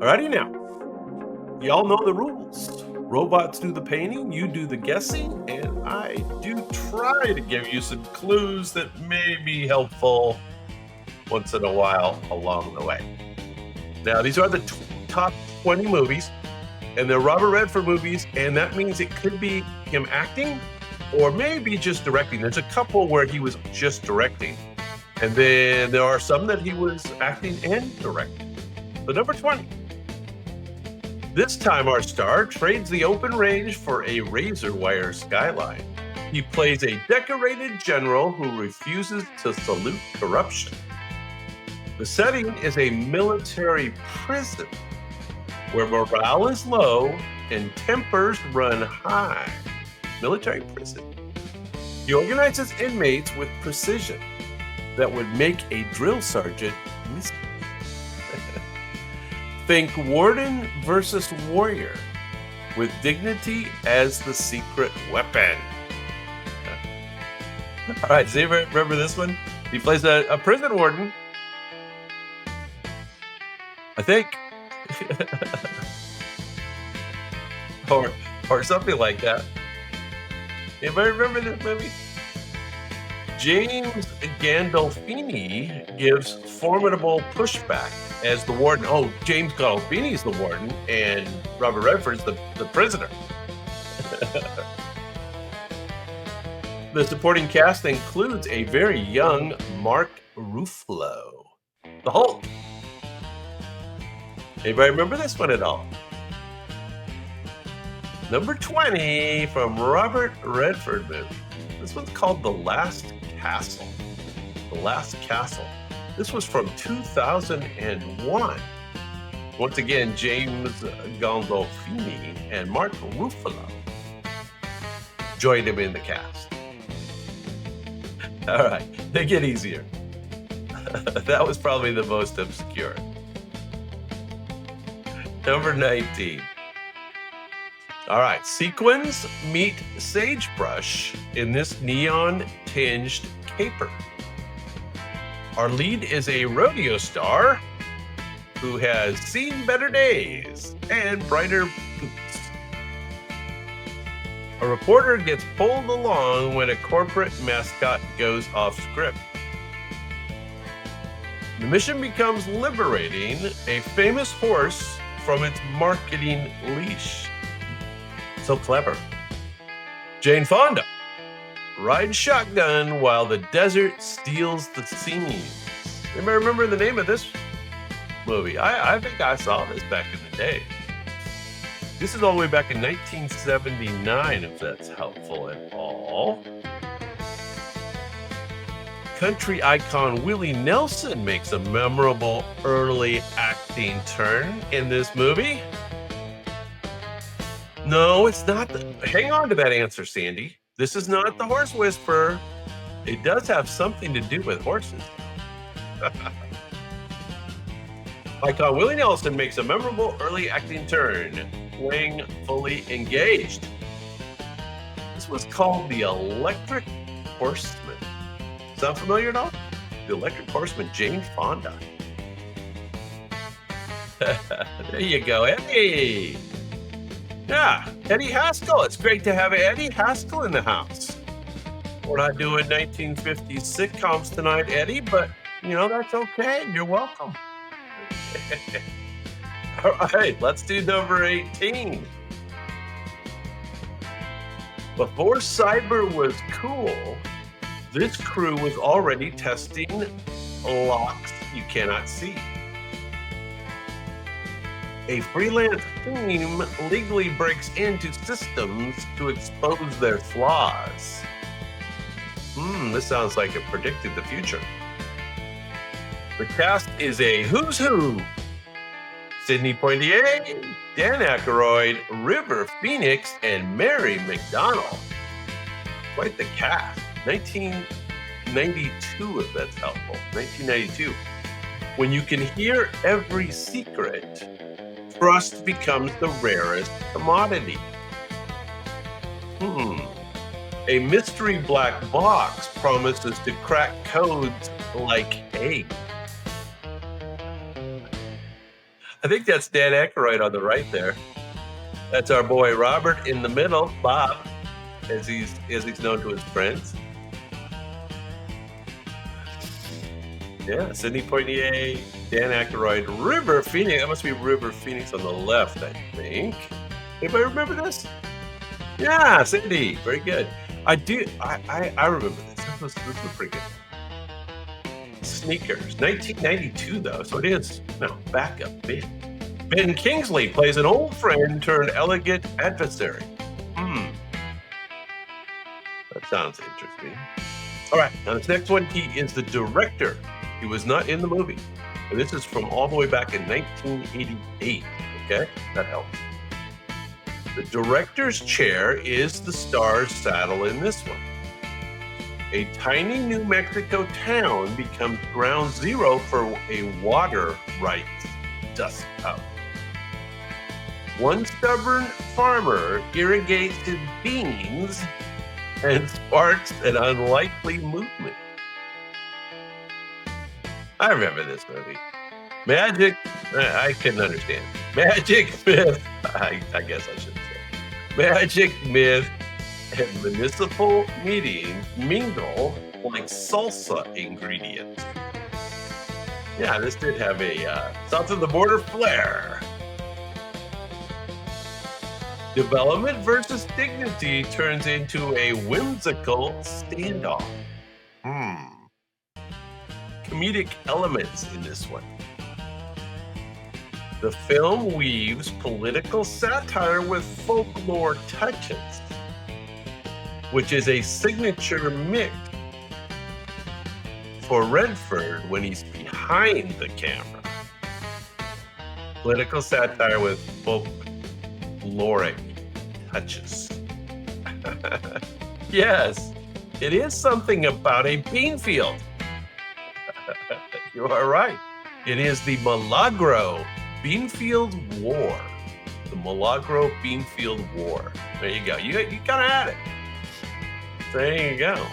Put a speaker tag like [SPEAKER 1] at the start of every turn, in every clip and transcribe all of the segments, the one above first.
[SPEAKER 1] Alrighty now. Y'all know the rules. Robots do the painting, you do the guessing, and I do try to give you some clues that may be helpful once in a while along the way. Now, these are the top 20 movies, and they're Robert Redford movies, and that means it could be him acting or maybe just directing. There's a couple where he was just directing, and then there are some that he was acting and directing. So number 20. This time our star trades the open range for a razor wire skyline. He plays a decorated general who refuses to salute corruption. The setting is a military prison where morale is low and tempers run high. Military prison. He organizes inmates with precision that would make a drill sergeant miss. Think Warden versus Warrior, with dignity as the secret weapon. All right, does anybody remember this one? He plays a prison warden, I think. or something like that. Anybody remember this movie? James Gandolfini gives formidable pushback as the warden. Oh, James Gandolfini is the warden, and Robert Redford's the prisoner. The supporting cast includes a very young Mark Ruffalo, the Hulk. Anybody remember this one at all? Number 20 from Robert Redford movie. This one's called The Last Castle. The Last Castle. This was from 2001. Once again, James Gandolfini and Mark Ruffalo joined him in the cast. All right, they get easier. That was probably the most obscure. Number 19. All right, sequins meet sagebrush in this neon-tinged caper. Our lead is a rodeo star who has seen better days and brighter boots. A reporter gets pulled along when a corporate mascot goes off script. The mission becomes liberating a famous horse from its marketing leash. So clever. Jane Fonda rides shotgun while the desert steals the scenes. Anybody remember the name of this movie? I think I saw this back in the day. This is all the way back in 1979, if that's helpful at all. Country icon Willie Nelson makes a memorable early acting turn in this movie. No, it's not. Hang on to that answer, Sandy. This is not The Horse Whisperer. It does have something to do with horses. Icon Willie Nelson makes a memorable early acting turn, playing Fully Engaged. This was called The Electric Horseman. Sound familiar at all? The Electric Horseman, Jane Fonda. There you go, Eddie. Yeah, Eddie Haskell. It's great to have Eddie Haskell in the house. We're not doing 1950s sitcoms tonight, Eddie, but, that's okay. You're welcome. All right, let's do number 18. Before cyber was cool, this crew was already testing locks you cannot see. A freelance team legally breaks into systems to expose their flaws. This sounds like it predicted the future. The cast is a who's who. Sidney Poitier, Dan Aykroyd, River Phoenix, and Mary McDonnell. Quite the cast. 1992, if that's helpful. 1992. When you can hear every secret, trust becomes the rarest commodity. A mystery black box promises to crack codes like eggs. I think that's Dan Aykroyd on the right there. That's our boy Robert in the middle, Bob, as he's known to his friends. Yeah, Sidney Poitier, Dan Aykroyd, River Phoenix. That must be River Phoenix on the left, I think. Anybody remember this? Yeah, Cindy. Very good. I do. I remember this. This was pretty good. Sneakers, 1992 though, so it is back a bit. Ben Kingsley plays an old friend turned elegant adversary. Hmm, that sounds interesting. All right, now this next one, he is the director. He was not in the movie. And this is from all the way back in 1988. Okay, that helps. The director's chair is the star's saddle in this one. A tiny New Mexico town becomes ground zero for a water rights dust up. One stubborn farmer irrigates his beans and sparks an unlikely movement. I remember this movie. Magic, I couldn't understand. Magic, myth, I guess I should say. Magic, myth, and municipal meetings mingle like salsa ingredients. Yeah, this did have a south of the border flair. Development versus dignity turns into a whimsical standoff. Comedic elements in this one. The film weaves political satire with folklore touches, which is a signature mix for Redford when he's behind the camera. Political satire with folkloric touches. Yes, it is something about a bean field. You are right. It is the Milagro Beanfield War. The Milagro Beanfield War. There you go. You kind of had it. There you go.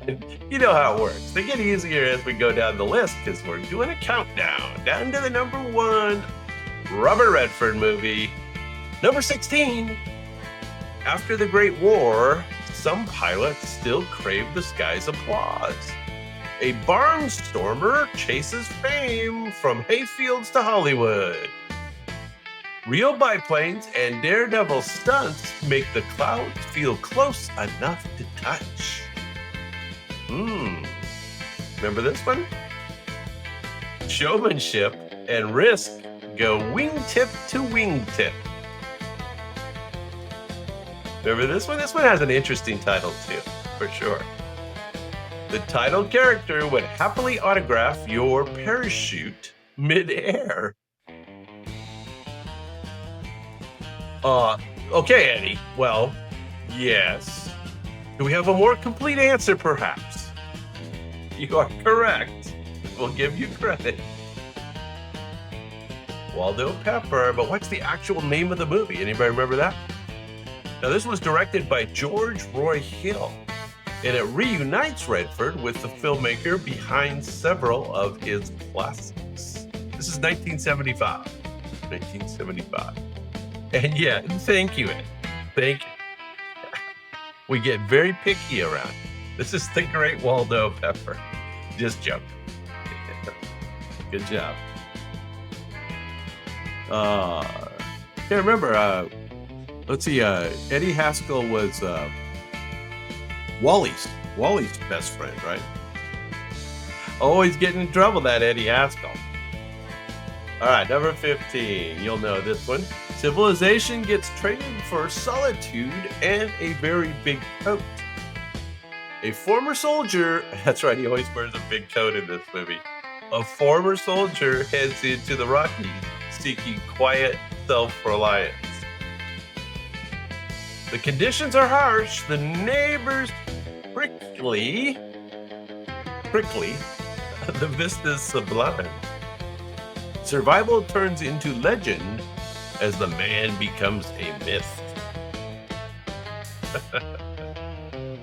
[SPEAKER 1] And you know how it works. They get easier as we go down the list because we're doing a countdown. Down to the number 1 Robert Redford movie. Number 16. After the Great War, some pilots still crave the sky's applause. A barnstormer chases fame from hayfields to Hollywood. Real biplanes and daredevil stunts make the clouds feel close enough to touch. Remember this one? Showmanship and risk go wingtip to wingtip. Remember this one? This one has an interesting title too, for sure. The title character would happily autograph your parachute mid-air. Okay, Eddie. Well, yes. Do we have a more complete answer, perhaps? You are correct. We'll give you credit. Waldo Pepper, but what's the actual name of the movie? Anybody remember that? Now, this was directed by George Roy Hill, and it reunites Redford with the filmmaker behind several of his classics. This is 1975. 1975. And yeah, thank you, Ed. Thank you. We get very picky around. This is the great Waldo Pepper. Just joking. Good job. Can't remember. Let's see. Eddie Haskell was Wally's best friend, right? Always getting in trouble, that Eddie Haskell. All right, number 15. You'll know this one. Civilization gets traded for solitude and a very big coat. A former soldier, that's right, he always wears a big coat in this movie. A former soldier heads into the Rockies seeking quiet self-reliance. The conditions are harsh, the neighbors prickly, the vista's sublime. Survival turns into legend as the man becomes a myth.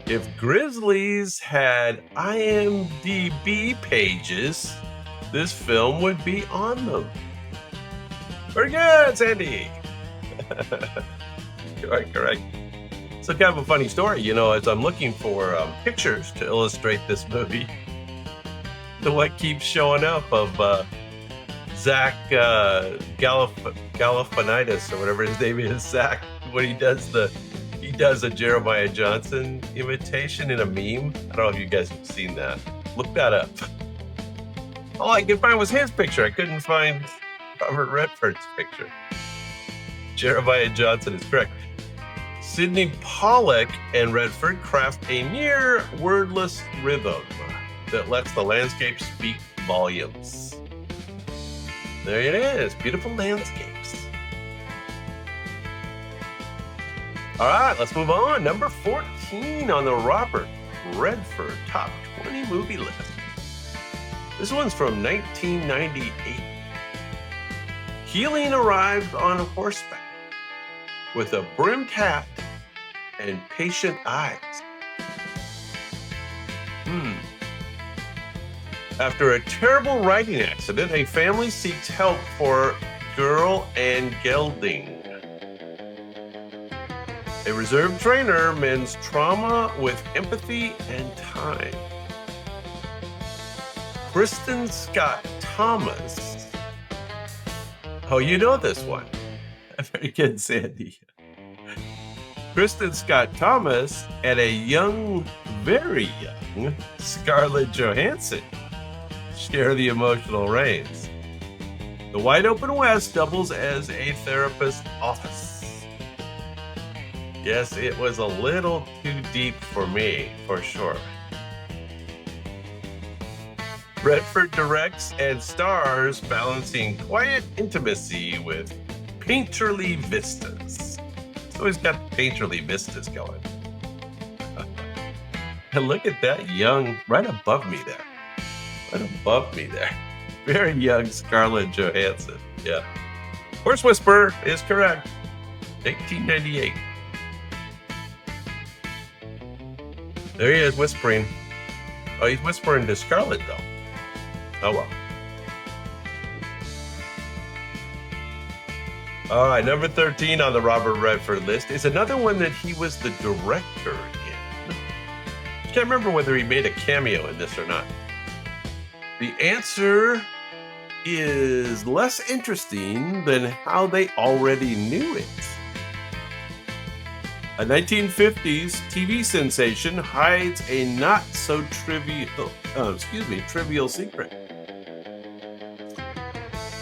[SPEAKER 1] If Grizzlies had IMDb pages, this film would be on them. Very good, Sandy. Correct. So kind of a funny story, as I'm looking for pictures to illustrate this movie, the what keeps showing up of Zach Galifianakis, or whatever his name is, Zach, when he does a Jeremiah Johnson imitation in a meme. I don't know if you guys have seen that. Look that up. All I could find was his picture. I couldn't find Robert Redford's picture. Jeremiah Johnson is correct. Sidney Pollack and Redford craft a near wordless rhythm that lets the landscape speak volumes. There it is, beautiful landscapes. All right, let's move on. Number 14 on the Robert Redford Top 20 Movie List. This one's from 1998. Keeling arrived on horseback with a brimmed hat and patient eyes. After a terrible riding accident, a family seeks help for girl and gelding. A reserve trainer mends trauma with empathy and time. Kristen Scott Thomas. Oh, you know this one. Very good, Sandy. Kristen Scott Thomas and a very young Scarlett Johansson share the emotional reins. The wide open West doubles as a therapist's office. Yes, it was a little too deep for me, for sure. Redford directs and stars, balancing quiet intimacy with painterly vistas. So he's got painterly vistas going. And look at that young, right above me there. Very young Scarlett Johansson. Yeah. Horse Whisperer is correct. 1998. There he is whispering. Oh, he's whispering to Scarlett, though. Oh, well. All right, number 13 on the Robert Redford list is another one that he was the director in. I can't remember whether he made a cameo in this or not. The answer is less interesting than how they already knew it. A 1950s TV sensation hides a not so trivial secret.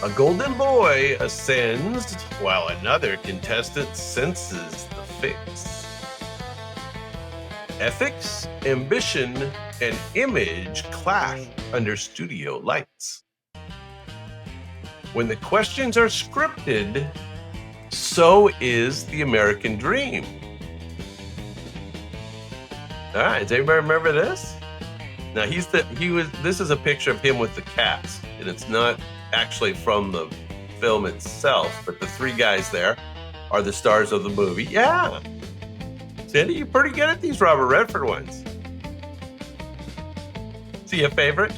[SPEAKER 1] A golden boy ascends while another contestant senses the fix. Ethics, ambition, and image clash under studio lights. When the questions are scripted, so is the American dream. All right, does anybody remember this? Now this is a picture of him with the cast, and it's not actually from the film itself, but the three guys there are the stars of the movie. Yeah. Sandy, you're pretty good at these Robert Redford ones. Is he a favorite?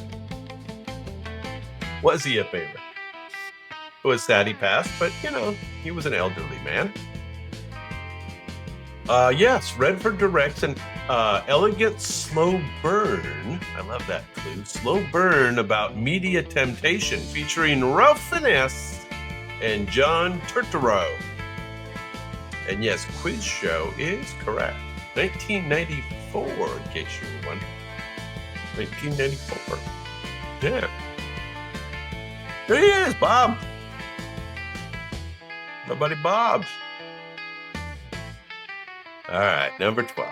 [SPEAKER 1] Was he a favorite? It was sad he passed, but he was an elderly man. Yes, Redford directs an elegant slow burn. I love that clue. Slow burn about media temptation, featuring Ralph Fiennes and John Turturro. And yes, quiz show is correct. 1994, in case you were wondering. 1994. Yeah. There he is, Bob. Nobody Bob's. All right, number 12.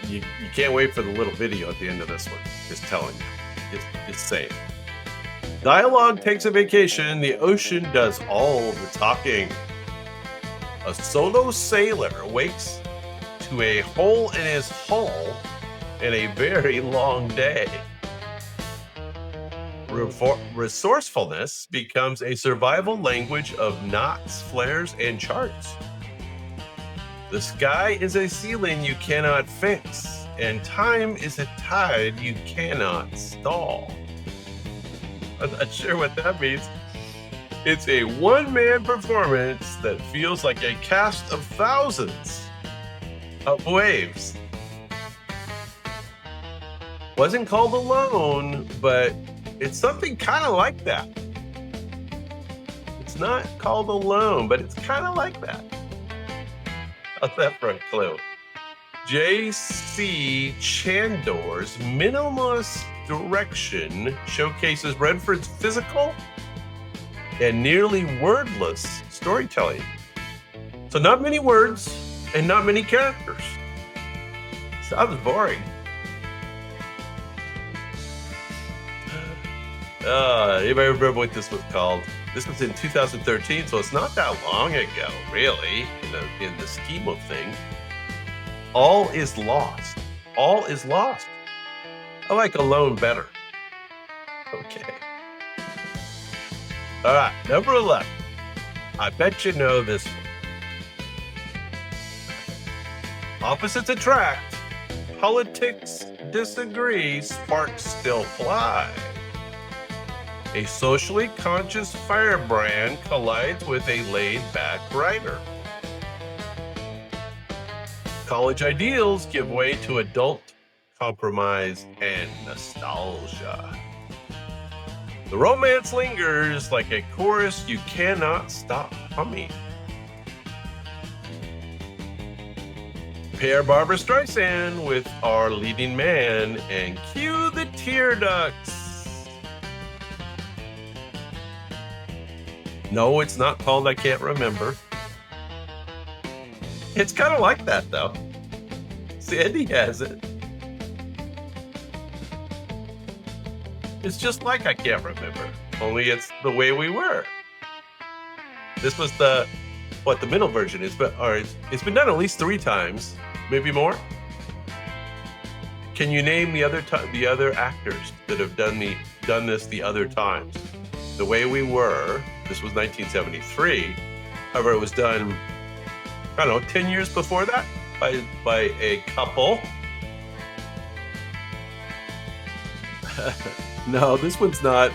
[SPEAKER 1] You can't wait for the little video at the end of this one. Just telling you. Just saying. Dialogue takes a vacation. The ocean does all the talking. A solo sailor wakes to a hole in his hull and a very long day. Resourcefulness becomes a survival language of knots, flares, and charts. The sky is a ceiling you cannot fix, and time is a tide you cannot stall. I'm not sure what that means. It's a one-man performance that feels like a cast of thousands of waves. Wasn't called Alone, but it's something kind of like that. It's not called Alone, but it's kind of like that. How's that for a clue? J.C. Chandor's minimalist direction showcases Redford's physical and nearly wordless storytelling. So not many words and not many characters. Sounds boring. Anybody remember what this was called? This was in 2013, so it's not that long ago, really, in the scheme of things. All is Lost. All is Lost. I like Alone better. Okay. All right, number 11. I bet you know this one. Opposites attract. Politics disagree. Sparks still fly. A socially conscious firebrand collides with a laid-back writer. College ideals give way to adult compromise and nostalgia. The romance lingers like a chorus you cannot stop humming. Pair Barbra Streisand with our leading man and cue the tear ducts. No, it's not called I Can't Remember. It's kind of like that, though. Sandy has it. It's just like I Can't Remember, only it's The Way We Were. This was the middle version is, but it's been done at least 3 times, maybe more. Can you name the other actors that have done this the other times? The Way We Were. This was 1973. However, it was done, 10 years before that by a couple. No, this one's not.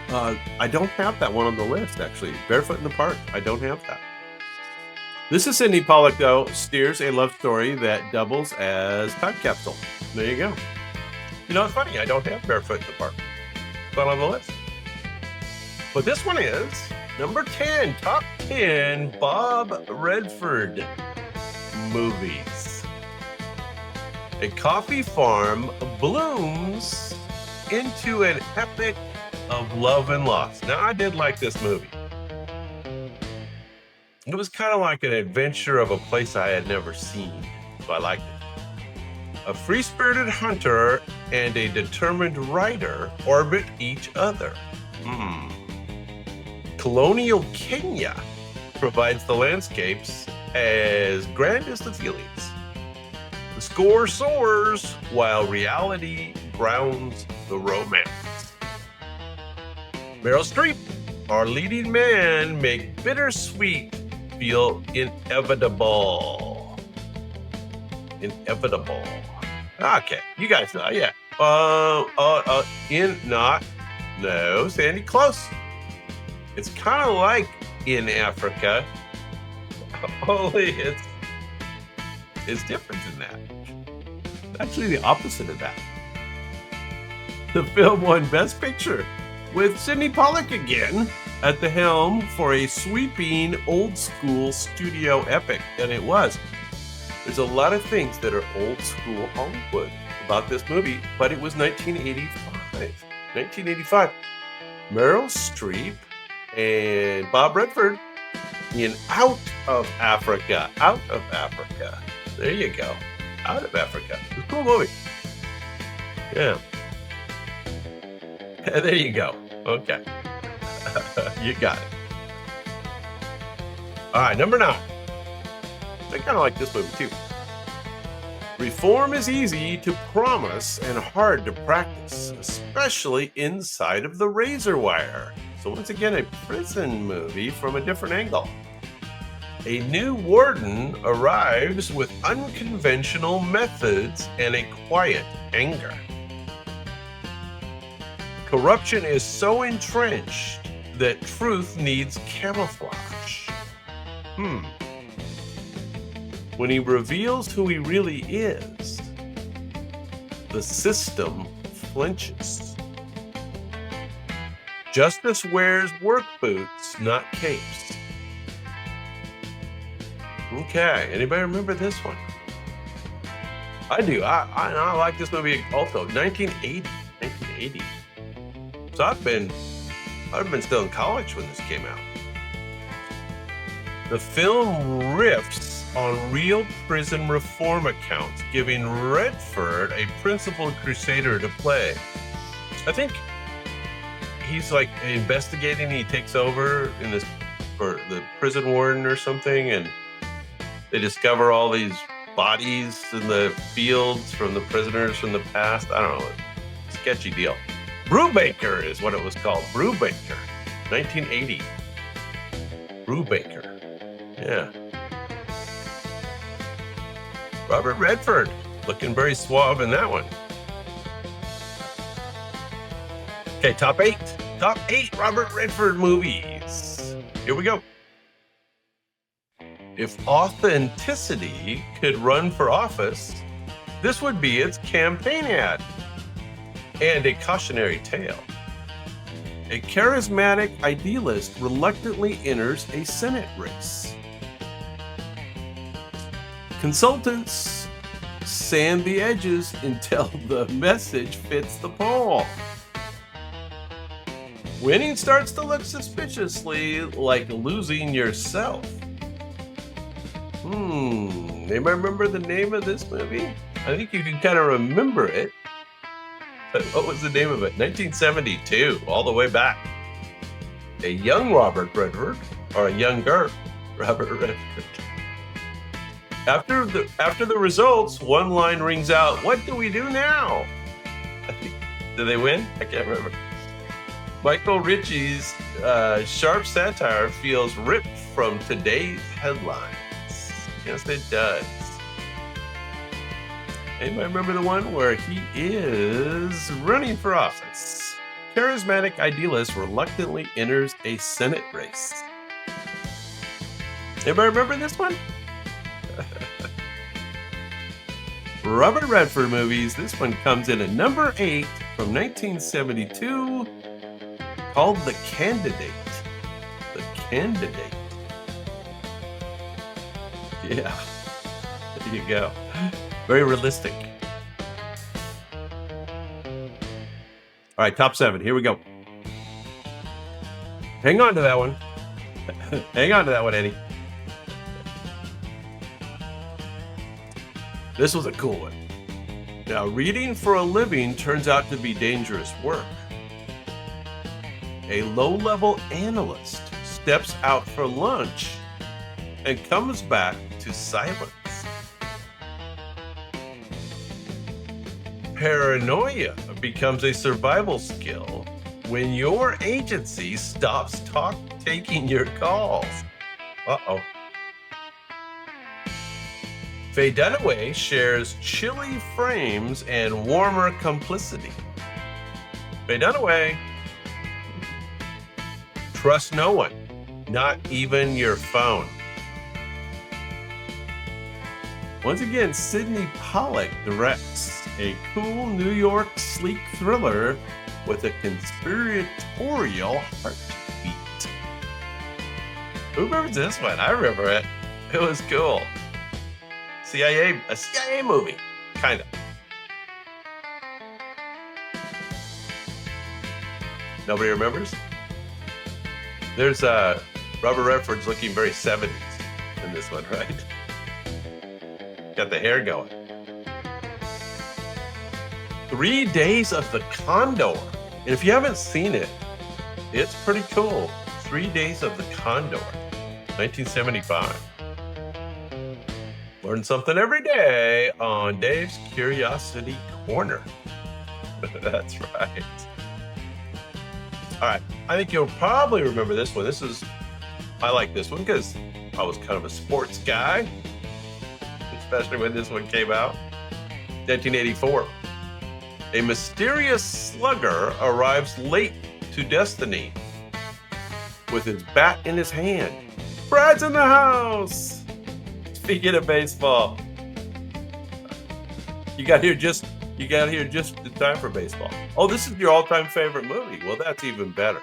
[SPEAKER 1] I don't have that one on the list, actually. Barefoot in the Park. I don't have that. This is Sidney Pollack, though, steers a love story that doubles as time capsule. There you go. It's funny. I don't have Barefoot in the Park. It's not on the list. But this one is number 10, top 10 Bob Redford movies. A coffee farm blooms into an epic of love and loss. Now, I did like this movie. It was kind of like an adventure of a place I had never seen, so I liked it. A free-spirited hunter and a determined writer orbit each other. Colonial Kenya provides the landscapes as grand as the feelings. The score soars while reality grounds the romance. Meryl Streep, our leading man, make bittersweet feel inevitable. Inevitable. Okay, you guys know, yeah. No, Sandy, close. It's kind of like In Africa, only it's different than that. Actually, the opposite of that. The film won Best Picture with Sidney Pollack again at the helm for a sweeping old-school studio epic, and it was. There's a lot of things that are old-school Hollywood about this movie, but it was 1985. 1985. Meryl Streep and Bob Redford in Out of Africa. Out of Africa. There you go. Out of Africa. It's a cool movie. Yeah. There you go. Okay. You got it. All right, number 9. I kind of like this movie too. Reform is easy to promise and hard to practice, especially inside of the razor wire. So once again, a prison movie from a different angle. A new warden arrives with unconventional methods and a quiet anger. Corruption is so entrenched that truth needs camouflage. When he reveals who he really is, the system flinches. Justice wears work boots, not capes. Okay, anybody remember this one? I do. I like this movie also. 1980. So I've been still in college when this came out. The film riffs on real prison reform accounts, giving Redford a principal crusader to play. I think he's like investigating. He takes over in this for the prison warden or something, and they discover all these bodies in the fields from the prisoners from the past. I don't know. Sketchy deal. Brubaker is what it was called. Brubaker. 1980. Brubaker. Yeah. Robert Redford. Looking very suave in that one. Okay, top 8. Top 8 Robert Redford movies. Here we go. If authenticity could run for office, this would be its campaign ad. And a cautionary tale. A charismatic idealist reluctantly enters a Senate race. Consultants sand the edges until the message fits the poll. Winning starts to look suspiciously like losing yourself. Anybody remember the name of this movie? I think you can kind of remember it. But what was the name of it? 1972, all the way back. A young Robert Redford, or a younger Robert Redford. After the results, one line rings out, "What do we do now?" Did they win? I can't remember. Michael Ritchie's sharp satire feels ripped from today's headlines. Yes, it does. Anybody remember the one where he is running for office? Charismatic idealist reluctantly enters a Senate race. Anybody remember this one? Robert Redford movies. This one comes in at number 8 from 1972, called The Candidate. The Candidate. Yeah, there you go. Very realistic. All right, top 7. Here we go. Hang on to that one. Hang on to that one, Eddie. This was a cool one. Now, reading for a living turns out to be dangerous work. A low-level analyst steps out for lunch and comes back to silence. Paranoia becomes a survival skill when your agency stops taking your calls. Uh-oh. Faye Dunaway shares chilly frames and warmer complicity. Faye Dunaway, trust no one, not even your phone. Once again, Sidney Pollack directs a cool New York sleek thriller with a conspiratorial heartbeat. Who remembers this one? I remember it. It was cool. A CIA movie, kind of. Nobody remembers? There's Robert Redford's looking very 70s in this one, right? Got the hair going. 3 Days of the Condor. And if you haven't seen it, it's pretty cool. 3 Days of the Condor, 1975. Learn something every day on Dave's Curiosity Corner. That's right. All right, I think you'll probably remember this one. I like this one because I was kind of a sports guy, especially when this one came out. 1984. A mysterious slugger arrives late to destiny with his bat in his hand. Brad's in the house! Speaking of baseball, you got here just in time for baseball. Oh, this is your all-time favorite movie. Well, that's even better.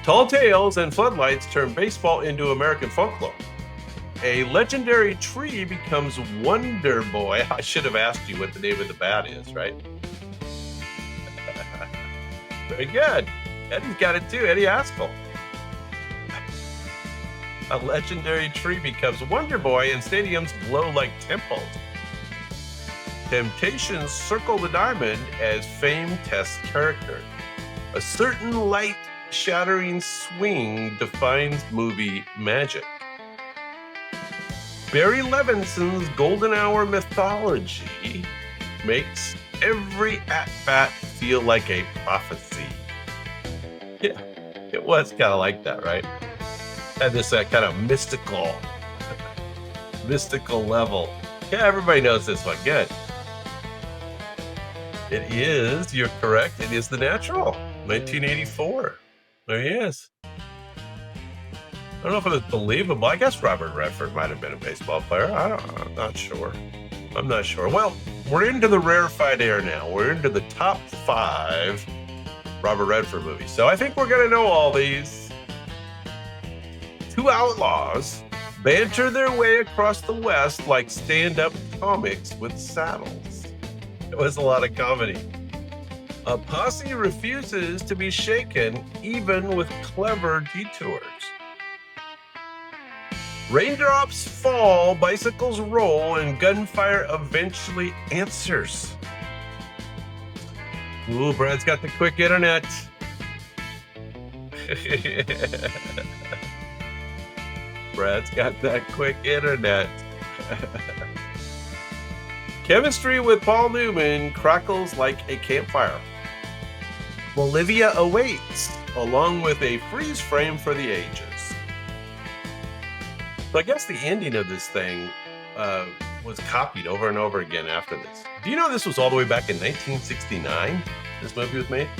[SPEAKER 1] Tall tales and floodlights turn baseball into American folklore. A legendary tree becomes Wonder Boy. I should have asked you what the name of the bat is, right? Very good. Eddie's got it too, Eddie Haskell. A legendary tree becomes Wonder Boy and stadiums glow like temples. Temptations circle the diamond as fame tests character. A certain light-shattering swing defines movie magic. Barry Levinson's Golden Hour mythology makes every at-bat feel like a prophecy. Yeah, it was kind of like that, right? Had this kind of mystical level. Yeah, everybody knows this one. Good. It is, you're correct, it is The Natural, 1984. There he is. I don't know if it was believable. I guess Robert Redford might have been a baseball player. I'm not sure. Well, we're into the rarefied air now. We're into the top 5 Robert Redford movies. So I think we're going to know all these. 2 outlaws banter their way across the West like stand-up comics with saddles. It was a lot of comedy. A posse refuses to be shaken even with clever detours. Raindrops fall, bicycles roll, and gunfire eventually answers. Ooh, Brad's got the quick internet. Brad's got that quick internet. Chemistry with Paul Newman crackles like a campfire. Bolivia awaits, along with a freeze frame for the ages. So I guess the ending of this thing was copied over and over again after this. Do you know this was all the way back in 1969? This movie was made?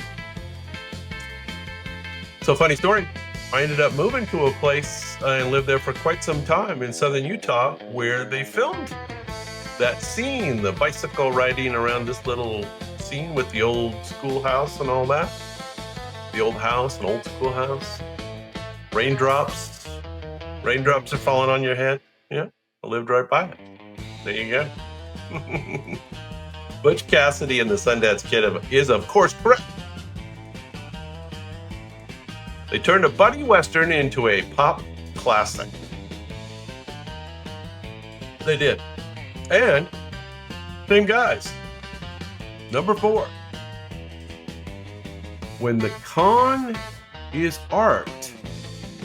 [SPEAKER 1] So funny story. I ended up moving to a place and lived there for quite some time in southern Utah where they filmed that scene, the bicycle riding around this little scene with the old schoolhouse and all that. The old house, an old schoolhouse. Raindrops are falling on your head. Yeah, I lived right by it. There you go. Butch Cassidy and the Sundance Kid is, of course, correct. They turned a buddy western into a pop classic. They did. And same guys. Number 4. When the con is art,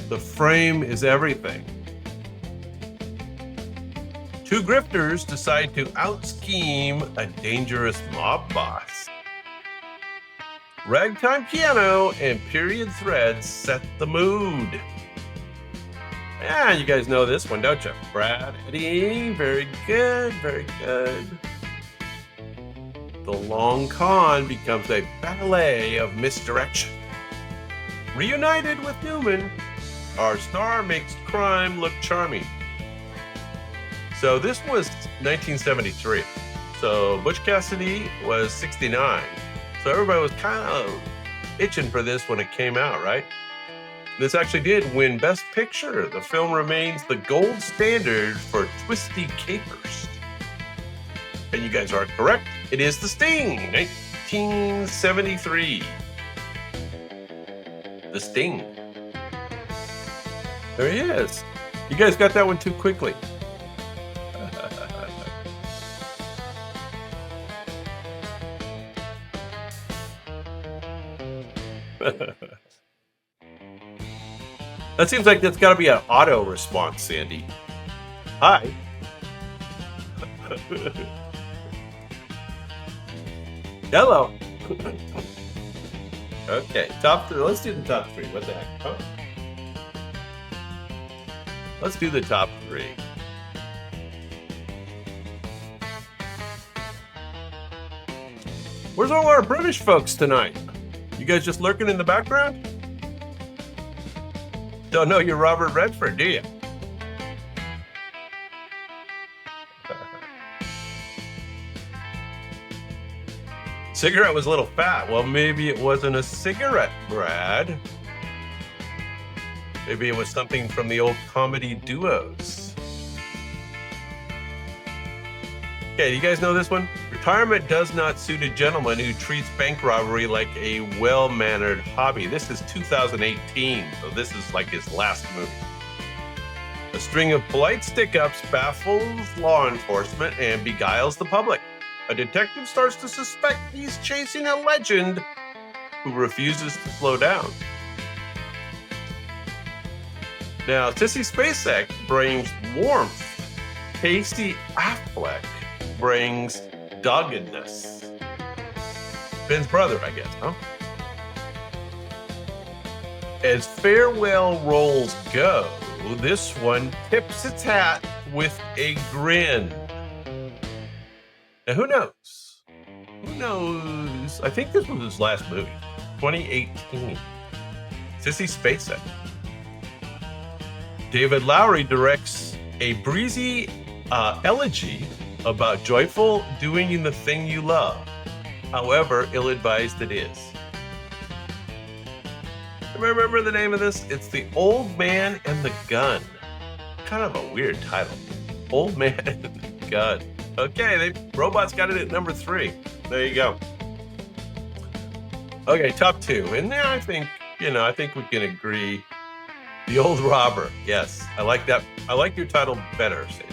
[SPEAKER 1] the frame is everything. 2 grifters decide to out-scheme a dangerous mob boss. Ragtime piano and period threads set the mood. Yeah, you guys know this one, don't you? Brad, Eddie, very good, very good. The long con becomes a ballet of misdirection. Reunited with Newman, our star makes crime look charming. So this was 1973. So Butch Cassidy was 69. So everybody was kind of itching for this when it came out, right? This actually did win Best Picture. The film remains the gold standard for twisty capers. And you guys are correct. It is The Sting, 1973. The Sting. There he is. You guys got that one too quickly. That seems like that's got to be an auto response, Sandy. Hi. Hello. Okay, top 3. Let's do the top 3. What the heck? Oh. Let's do the top 3. Where's all our British folks tonight? You guys just lurking in the background? Don't know you're Robert Redford, do you? Cigarette was a little fat. Well, maybe it wasn't a cigarette, Brad. Maybe it was something from the old comedy duos. Okay, do you guys know this one? Retirement does not suit a gentleman who treats bank robbery like a well-mannered hobby. This is 2018, so this is like his last movie. A string of polite stick-ups baffles law enforcement and beguiles the public. A detective starts to suspect he's chasing a legend who refuses to slow down. Now, Sissy Spacek brings warmth. Casey Affleck brings doggedness. Ben's brother, I guess, huh? As farewell roles go, this one tips its hat with a grin. Now, who knows? Who knows? I think this was his last movie, 2018. Sissy Spacek. David Lowery directs a breezy elegy about joyful doing the thing you love, however ill-advised it is. Remember the name of this? It's The Old Man and the Gun. Kind of a weird title. Old Man and the Gun. Okay, robots got it at number 3. There you go. Okay, top 2. And then I think we can agree. The Old Robber. Yes, I like that. I like your title better, Sadie.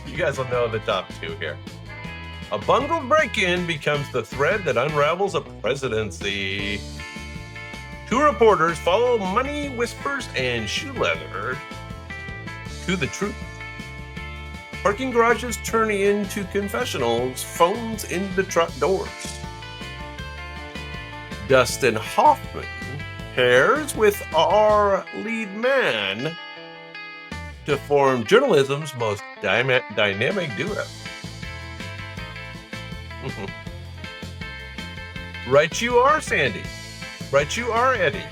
[SPEAKER 1] You guys will know the top 2 here. A bungled break-in becomes the thread that unravels a presidency. 2 reporters follow money whispers and shoe leather to the truth. Parking garages turn into confessionals, phones into truck doors. Dustin Hoffman pairs with our lead man to form journalism's most dynamic duo. Right you are, Sandy. Right you are, Eddie.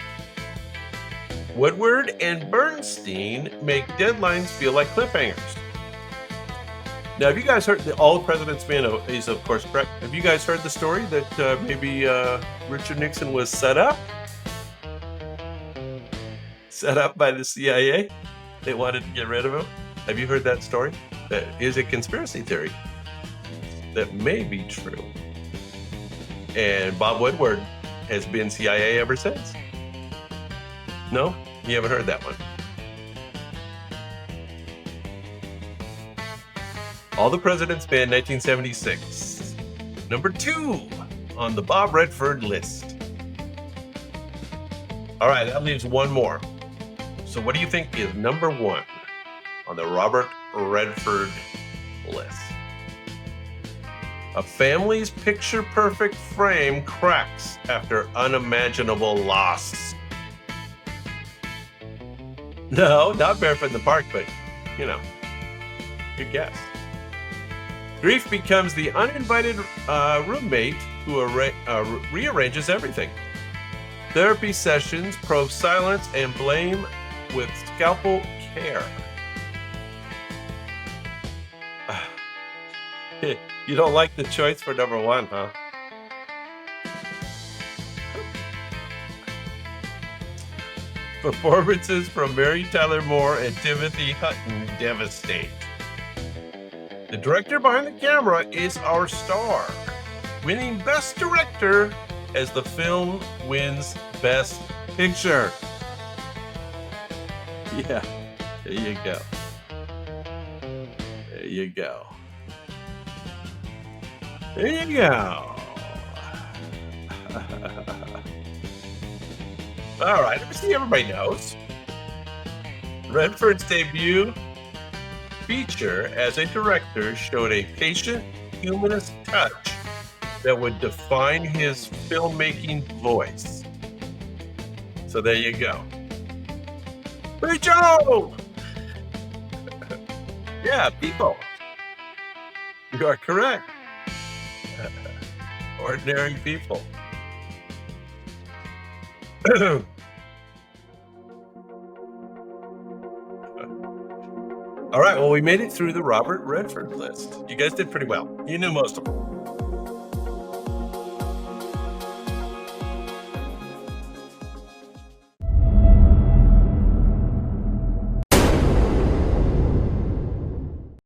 [SPEAKER 1] Woodward and Bernstein make deadlines feel like cliffhangers. Now, have you guys heard the All the President's Man is, of course, correct? Have you guys heard the story that maybe Richard Nixon was set up? Set up by the CIA? They wanted to get rid of him? Have you heard that story? That is a conspiracy theory that may be true. And Bob Woodward has been CIA ever since. No? You haven't heard that one. All the President's Man, 1976. Number 2 on the Bob Redford list. All right, that leaves one more. So what do you think is number 1 on the Robert Redford list? A family's picture-perfect frame cracks after unimaginable loss. No, not Barefoot in the Park, but, good guess. Grief becomes the uninvited roommate who rearranges everything. Therapy sessions probe silence and blame with scalpel care. You don't like the choice for number 1, huh? Performances from Mary Tyler Moore and Timothy Hutton devastate. The director behind the camera is our star, winning Best Director as the film wins Best Picture. Yeah, there you go. There you go. There you go. All right, let me see everybody knows. Redford's debut feature as a director showed a patient, humanist touch that would define his filmmaking voice. So there you go. Hey, Joe! Yeah, people. You are correct. Ordinary people. All right, well, we made it through the Robert Redford list. You guys did pretty well. You knew most of them.